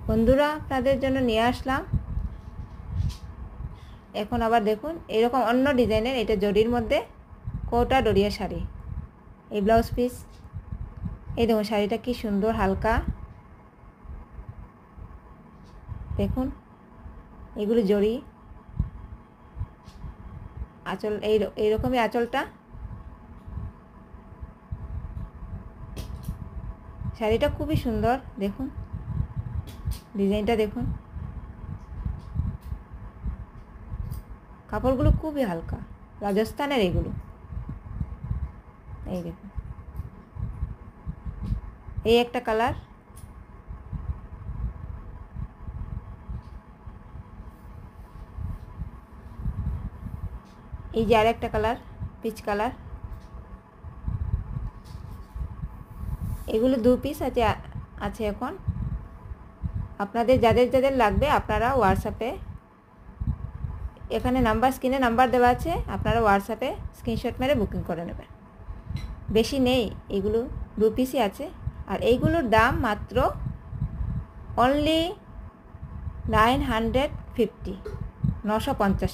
বন্ধুরা, আপনাদের জন্য নিয়ে আসলাম এখন আবার দেখুন এরকম অন্য ডিজাইনের, এটা জরির মধ্যে কোটা ডোরিয়া শাড়ি। এই ব্লাউজ পিস, এই দেখুন শাড়িটা কি সুন্দর হালকা, দেখুন এগুলো জরি। আঁচল এইরকমই আঁচলটা। শাড়িটা খুবই সুন্দর, দেখুন ডিজাইনটা দেখুন, কাপড়গুলো খুবই হালকা, রাজস্থানের এগুলো। এই দেখুন, এই একটা কালার, এই যে আর একটা কালার, পিচ কালার। এগুলো 2 পিস আছে এখন। আপনাদের যাদের যাদের লাগবে আপনারা হোয়াটসঅ্যাপে, এখানে নাম্বার, স্ক্রিনে নাম্বার দেওয়া আছে, আপনারা হোয়াটসঅ্যাপে স্ক্রিনশট মেরে বুকিং করে নেবেন। বেশি নেই, এগুলো 2 পিসই আছে। আর এইগুলোর দাম মাত্র অনলি 950, 950